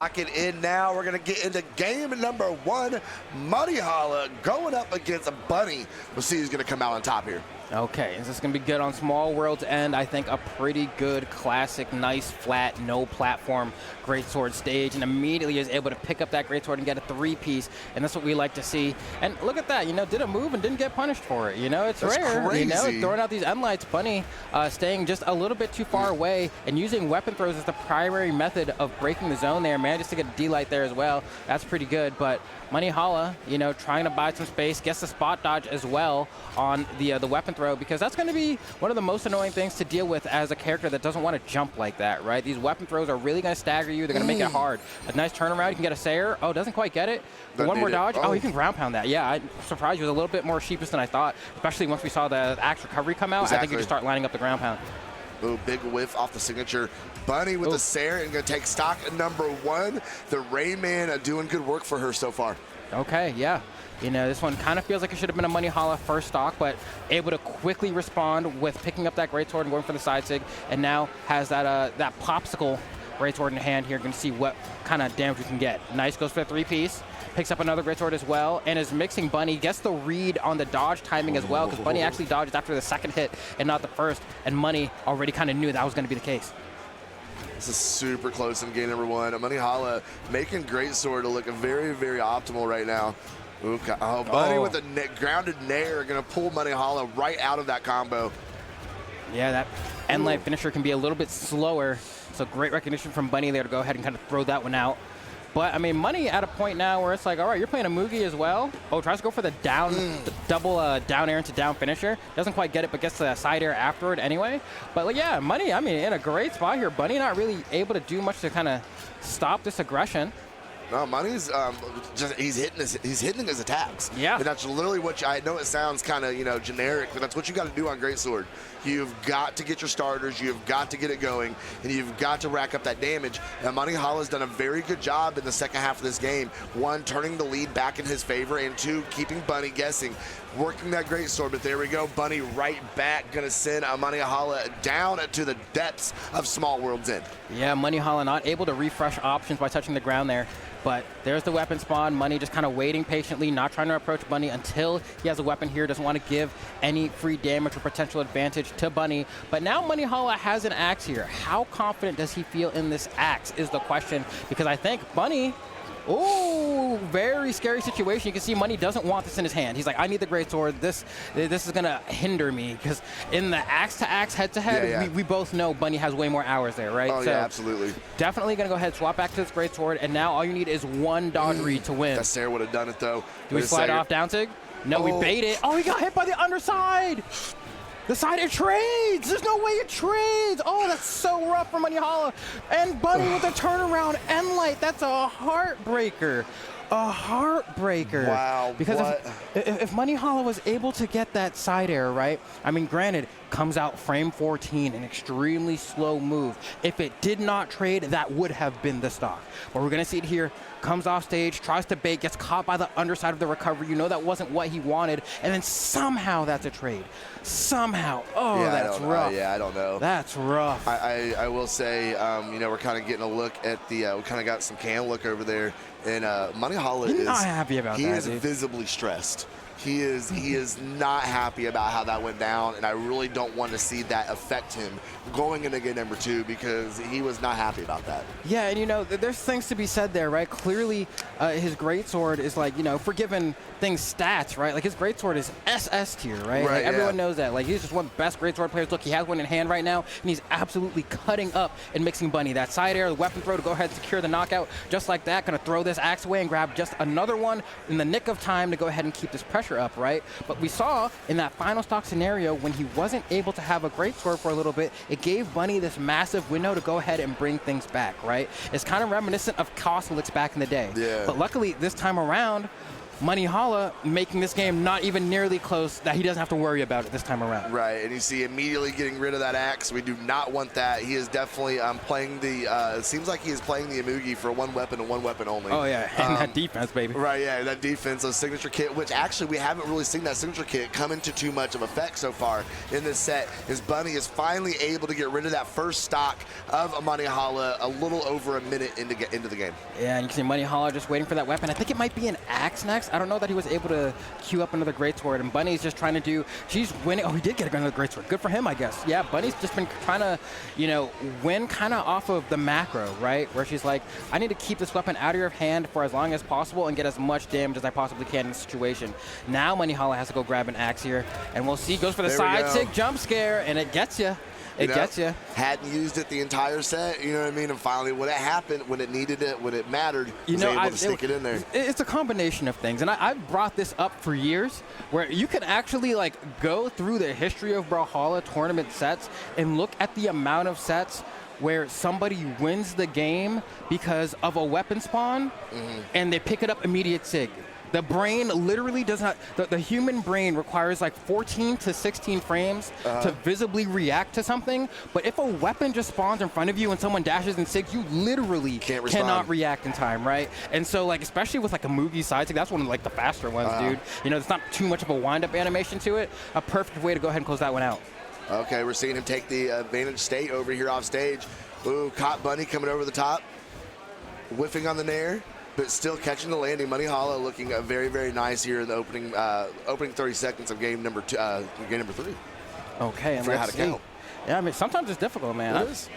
Lock it in now. We're going to get into game number one. Monihalla going up against Bunny. We'll see who's going to come out on top here. Okay, this is going to be good on Small World's end. I think a pretty good, classic, nice, flat, no platform greatsword stage, and immediately is able to pick up that greatsword and get a three-piece, and that's what we like to see. And look at that, did a move and didn't get punished for it. It's that's rare, crazy. throwing out these end lights. Bunny staying just a little bit too far away and using weapon throws as the primary method of breaking the zone there. Manages to get a D-light there as well. That's pretty good, but Monihalla, trying to buy some space, gets the spot dodge as well on the weapon throw, because that's going to be one of the most annoying things to deal with as a character that doesn't want to jump like that, right? These weapon throws are really going to stagger you. They're going to make it hard. A nice turnaround. You can get a Sayer. Oh, doesn't quite get it. One more dodge. Oh, you can ground pound that. Yeah, I'm surprised. He was a little bit more sheepish than I thought, especially once we saw the axe recovery come out. Exactly. I think you just start lining up the ground pound. Ooh, big whiff off the signature. Bunny with the Sayer and going to take stock at number one. The Rayman doing good work for her so far. Okay, yeah. This one kind of feels like it should have been a Monihalla first stock, but able to quickly respond with picking up that greatsword and going for the side sig, and now has that that popsicle greatsword in hand here. Going to see what kind of damage we can get. Nice, goes for the three-piece. Picks up another greatsword as well, and is mixing Bunny. Gets the read on the dodge timing as well, because Bunny actually dodged after the second hit and not the first, and Money already kind of knew that was going to be the case. This is super close in game number one. Monihalla making greatsword to look very, very optimal right now. Okay. Oh, Bunny with a grounded nair going to pull Monihalla right out of that combo. Yeah, that end light finisher can be a little bit slower, so great recognition from Bunny there to go ahead and kind of throw that one out. But, I mean, Money at a point now where it's like, all right, you're playing a Mugi as well. Oh, tries to go for the down, the double down air into down finisher. Doesn't quite get it, but gets the side air afterward anyway. But, like, yeah, Money, I mean, in a great spot here. Bunny not really able to do much to kind of stop this aggression. No, Money's he's hitting his attacks. Yeah. And that's literally what I know it sounds kind of, generic, but that's what you got to do on greatsword. You've got to get your starters, you've got to get it going, and you've got to rack up that damage. And Monihalla's done a very good job in the second half of this game. One, turning the lead back in his favor, and two, keeping Bunny guessing. Working that greatsword, but there we go. Bunny right back, gonna send Monihalla down to the depths of Small World's End. Yeah, Monihalla not able to refresh options by touching the ground there. But there's the weapon spawn. Money just kind of waiting patiently, not trying to approach Bunny until he has a weapon here. Doesn't want to give any free damage or potential advantage to Bunny. But now Monihalla has an axe here. How confident does he feel in this axe is the question. Because I think Bunny, oh, very scary situation. You can see Money doesn't want this in his hand. He's like, I need the greatsword. This is going to hinder me. Because in the axe-to-axe, head-to-head, we both know Bunny has way more hours there, right? Oh, so yeah, absolutely. Definitely going to go ahead, swap back to this greatsword, and now all you need is one dodge read to win. That Sayer would have done it, though. Do we slide off down sig? No, we bait it. Oh, he got hit by the underside. The side, it trades! There's no way it trades! Oh, that's so rough for Monihalla. And Bunny with a turnaround end light. That's a heartbreaker. A heartbreaker. Wow, because if Monihalla was able to get that side air, right? I mean, granted, comes out frame 14, an extremely slow move. If it did not trade, that would have been the stock. But we're going to see it here. Comes off stage, tries to bait, gets caught by the underside of the recovery. You know that wasn't what he wanted, and then somehow that's a trade. Somehow. Oh, yeah, that's rough. Yeah, I don't know. That's rough. I will say, we're kind of getting a look at the, we kind of got some can look over there, and Monihalla is not happy about that. He is visibly stressed. He is not happy about how that went down, and I really don't want to see that affect him going into game number two, because he was not happy about that. Yeah, and there's things to be said there, right? Clearly, his greatsword is like, forgiving things stats, right? Like his greatsword is SS tier, right? Like, everyone knows that. Like he's just one of the best greatsword players. Look, he has one in hand right now, and he's absolutely cutting up and mixing Bunny. That side air, the weapon throw to go ahead and secure the knockout, just like that. Gonna throw this axe away and grab just another one in the nick of time to go ahead and keep this pressure up, right? But we saw in that final stock scenario when he wasn't able to have a greatsword for a little bit, it gave Bunny this massive window to go ahead and bring things back, right? It's kind of reminiscent of Cosmolix back in the day. Yeah. But luckily, this time around, Monihalla making this game not even nearly close, that he doesn't have to worry about it this time around. Right, and you see immediately getting rid of that axe. We do not want that. He is definitely playing the, it seems like he is playing the Amugi for one weapon and one weapon only. Oh, yeah, and that defense, baby. Right, yeah, that defense, those signature kit, which actually we haven't really seen that signature kit come into too much of effect so far in this set, is Bunny is finally able to get rid of that first stock of Monihalla a little over a minute into the game. Yeah, and you can see Monihalla just waiting for that weapon. I think it might be an axe next. I don't know that he was able to queue up another greatsword, and Bunny's just trying to do, she's winning. Oh, he did get another greatsword. Good for him, I guess. Yeah, Bunny's just been trying to, you know, win kind of off of the macro, right? Where she's like, I need to keep this weapon out of your hand for as long as possible and get as much damage as I possibly can in this situation. Now Monihalla has to go grab an axe here, and we'll see, goes for the side tick jump scare, and it gets you. It gets you. Hadn't used it the entire set, you know what I mean? And finally, when it happened, when it needed it, when it mattered, was able to stick it in there. It's a combination of things, and I've brought this up for years, where you can actually like go through the history of Brawlhalla tournament sets and look at the amount of sets where somebody wins the game because of a weapon spawn, and they pick it up immediate sig. The brain literally does not, the human brain requires like 14 to 16 frames to visibly react to something, but if a weapon just spawns in front of you and someone dashes and sigs, you literally cannot react in time, right? And so like, especially with like a Mugi side sig, that's one of like the faster ones, dude. You know, it's not too much of a wind-up animation to it. A perfect way to go ahead and close that one out. Okay, we're seeing him take the advantage state over here off stage. Ooh, caught Bunny coming over the top, whiffing on the nair, but still catching the landing. Monihalla looking very, very nice here in the opening 30 seconds of game number 3. Okay, and forget how to count. Yeah, I mean, sometimes it's difficult, man. It is.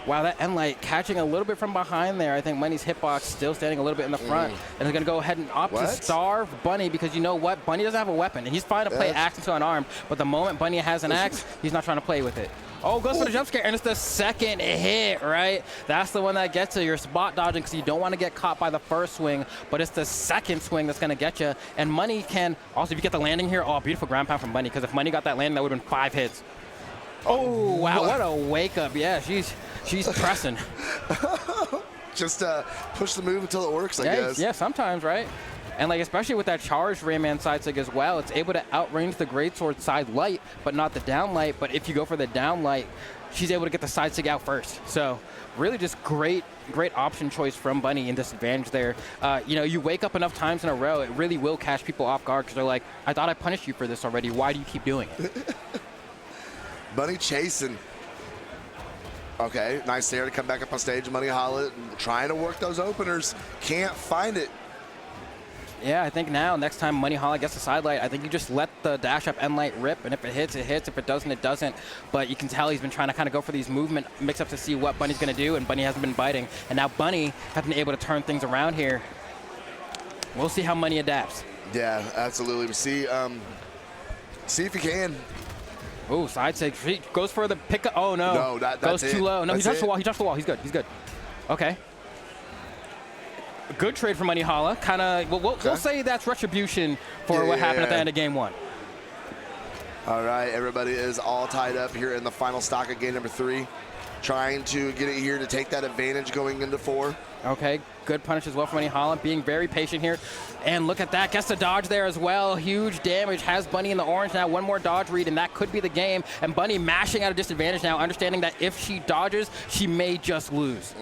Wow, that end light catching a little bit from behind there. I think Bunny's hitbox still standing a little bit in the front. And they're going to go ahead and opt to starve Bunny because you know what? Bunny doesn't have a weapon. And he's fine to play axe until unarmed, but the moment Bunny has an axe, he's not trying to play with it. Oh, goes for the jump scare, and it's the second hit, right? That's the one that gets you. You're spot dodging because you don't want to get caught by the first swing, but it's the second swing that's going to get you. And Money can, also if you get the landing here, oh, beautiful ground pound from Bunny, because if Money got that landing, that would have been 5 hits. Oh, wow, what a wake up. Yeah, she's pressing. Just push the move until it works, I guess. Yeah, sometimes, right? And like especially with that charged Rayman side sig as well, it's able to outrange the greatsword side light, but not the down light. But if you go for the down light, she's able to get the side sig out first. So really just great option choice from Bunny and disadvantage there. You know, you wake up enough times in a row, it really will catch people off guard because they're like, I thought I punished you for this already. Why do you keep doing it? Bunny chasing. Okay, nice there to come back up on stage. Monihalla trying to work those openers. Can't find it. Yeah, I think now, next time Monihalla gets the side light, I think you just let the dash up end light rip, and if it hits, it hits. If it doesn't, it doesn't. But you can tell he's been trying to kind of go for these movement mix-ups to see what Bunny's going to do, and Bunny hasn't been biting. And now Bunny has been able to turn things around here. We'll see how Money adapts. Yeah, absolutely. We see if he can. Ooh, side sig. He goes for the pickup. Oh, no. No, that's goes too low. No, he jumps the wall. He jumps the wall. He's good. He's good. Okay. Good trade for Monihalla. Kind of, we'll say that's retribution for what happened at the end of game 1. All right, everybody is all tied up here in the final stock of game number 3. Trying to get it here to take that advantage going into 4. Okay, good punish as well from Monihalla, being very patient here. And look at that, gets the dodge there as well. Huge damage, has Bunny in the orange now. One more dodge read, and that could be the game. And Bunny mashing at a disadvantage now, understanding that if she dodges, she may just lose.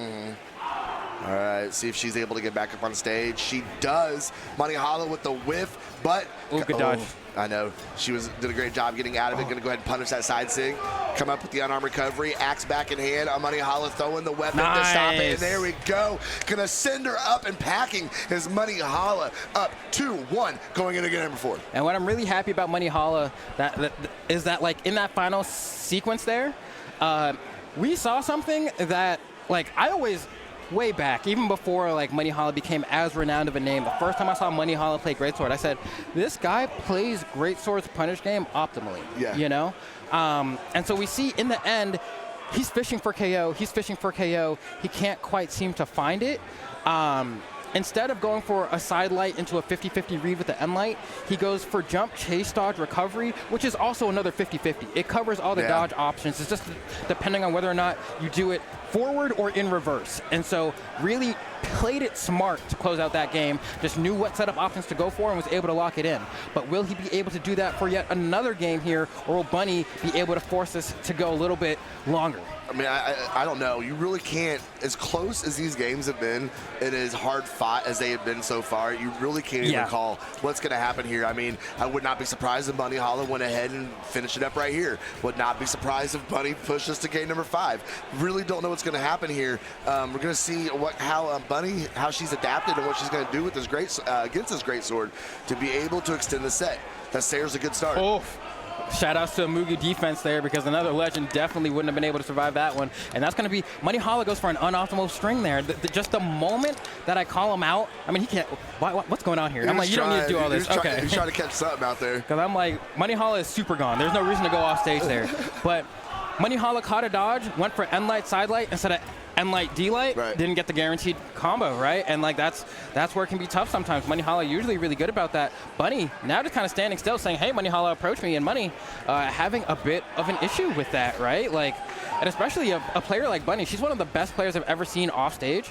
All right, see if she's able to get back up on stage. She does. Monihalla with the whiff, but ooh, good dodge. I know. She did a great job getting out of it. Going to go ahead and punish that side sig. Come up with the unarmed recovery. Axe back in hand. Monihalla throwing the weapon to stop it. And there we go. Going to send her up and packing his Monihalla up 2-1 going into game number 4. And what I'm really happy about Monihalla is that like in that final sequence there, we saw something that like I always way back, even before like Monihalla became as renowned of a name, the first time I saw Monihalla play Greatsword, I said, this guy plays Greatsword's punish game optimally, you know? And so we see in the end, he's fishing for KO, he can't quite seem to find it. instead of going for a side light into a 50-50 read with the end light, he goes for jump, chase, dodge, recovery, which is also another 50-50. It covers all the dodge options. It's just depending on whether or not you do it forward or in reverse. And so really played it smart to close out that game, just knew what setup options to go for and was able to lock it in. But will he be able to do that for yet another game here, or will Bunny be able to force this to go a little bit longer? I mean, I don't know. You really can't, as close as these games have been and as hard fought as they have been so far, you really can't even call what's going to happen here. I mean, I would not be surprised if Monihalla went ahead and finished it up right here. Would not be surprised if Bunny pushed us to game number 5. Really don't know what's going to happen here. We're going to see how Bunny, how she's adapted and what she's going to do with this against this great sword to be able to extend the set. That Sayer's a good start. Oh. Shout outs to a Mugi defense there, because another legend definitely wouldn't have been able to survive that one. And that's going to be, Monihalla goes for an unoptimal string there. Just the moment that I call him out, I mean, he can't, what's going on here? I'm like, you don't need to do all this. Okay. He's trying to catch something out there. Because I'm like, Monihalla is super gone. There's no reason to go off stage there. But Monihalla caught a dodge, went for end light, side light instead of end light, D light, didn't get the guaranteed combo, right? And like that's where it can be tough sometimes. Monihalla usually really good about that. Bunny now just kind of standing still saying, hey, Monihalla, approach me. And Money having a bit of an issue with that, right? Like, and especially a player like Bunny, she's one of the best players I've ever seen off stage.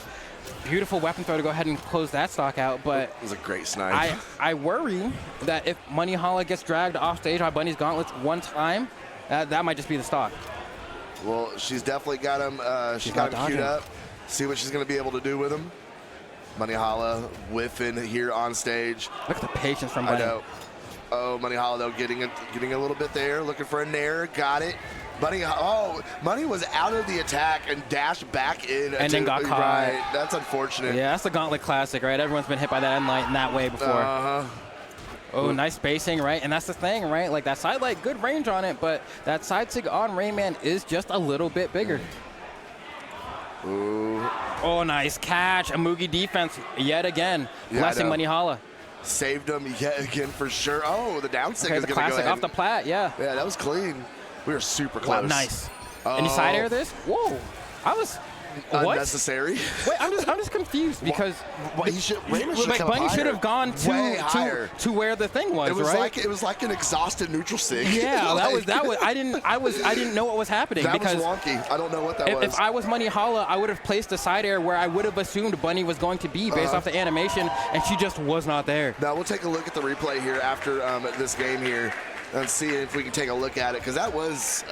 Beautiful weapon throw to go ahead and close that stock out, but it was a great snipe. I worry that if Monihalla gets dragged off stage by Bunny's gauntlets one time, that might just be the stock. Well, she's definitely got him. She's got him queued up. See what she's going to be able to do with him. Monihalla whiffing here on stage. Look at the patience from Bunny. I know. Oh, Monihalla though getting a little bit there, looking for a nair. Got it. Bunny was out of the attack and dashed back in. And then got caught. Right. That's unfortunate. Yeah, that's the gauntlet classic, right? Everyone's been hit by that end light in that way before. Oh, nice spacing, right? And that's the thing, right? Like that side light, good range on it, but that side sig on Rayman is just a little bit bigger. Ooh. Oh, nice catch. A Mugi defense yet again. Blessing Monihalla. Saved him yet again for sure. Oh, the down sig is going to go ahead. Classic off the plat, yeah. Yeah, that was clean. We were super close. Wow, nice. And you side air this? Whoa. I was... Unnecessary. Wait, I'm just confused because Bunny should have gone to where the thing was, right? It was like an exhausted neutral sig. Yeah, that was. I didn't know what was happening. That was wonky. I don't know what that was. If I was Monihalla, I would have placed a side air where I would have assumed Bunny was going to be based off the animation, and she just was not there. Now we'll take a look at the replay here after this game here and see if we can take a look at it, because that was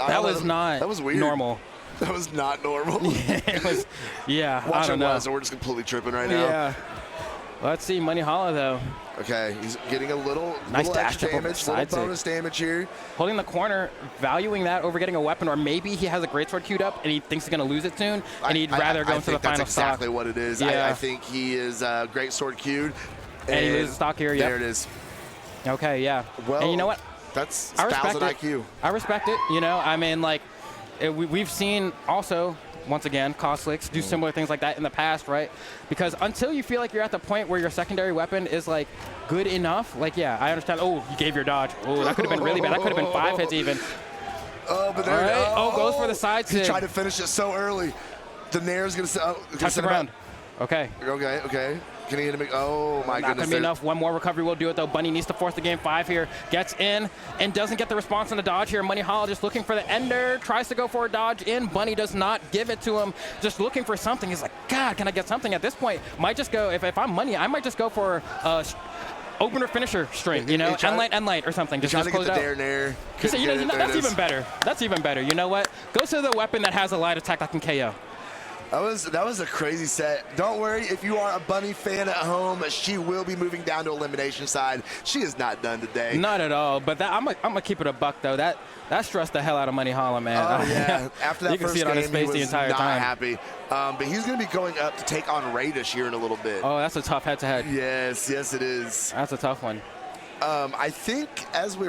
weird. Normal. That was not normal. Yeah, it was. Yeah, Watch I don't know. And we're just completely tripping right now. Yeah. Let's see Monihalla though. Okay, he's getting a little extra damage, little bonus damage here. Holding the corner, valuing that over getting a weapon, or maybe he has a greatsword queued up and he thinks he's going to lose it soon, and he'd rather go into the final stock. That's exactly what it is. Yeah. I think he is greatsword queued. And he loses stock here, There it is. Okay, yeah. Well, and you know what? That's 1,000 IQ. I respect it. You know, I mean, like, we've seen also, once again, Coslicks do similar things like that in the past, right? Because until you feel like you're at the point where your secondary weapon is, like, good enough, like, yeah, I understand. Oh, you gave your dodge. Oh, that could have been really bad. That could have been 5 hits even. Oh, but there goes for the side sig. He tried to finish it so early. The Nair's going to touch the ground. Okay. Okay. Can he hit him? Oh, my goodness. Not going to be enough. One more recovery will do it, though. Bunny needs to force the game 5 here. Gets in and doesn't get the response on the dodge here. Monihalla just looking for the ender. Tries to go for a dodge in. Bunny does not give it to him. Just looking for something. He's like, God, can I get something at this point? Might just go, if I'm Money, I might just go for opener finisher string, you know, end light or something. Just trying to get close the it out. Nair. So, you know, that's even better. That's even better. You know what? Go to the weapon that has a light attack that can KO. That was a crazy set. Don't worry, if you are a Bunny fan at home, she will be moving down to elimination side. She is not done today. Not at all. But I'm gonna keep it a buck though. That stressed the hell out of Monihalla, man. Oh yeah. After that you can first see it on his game, face he the was entire not time. happy. But he's going to be going up to take on Radish here in a little bit. Oh, that's a tough head-to-head. Yes, it is. That's a tough one. I think as we're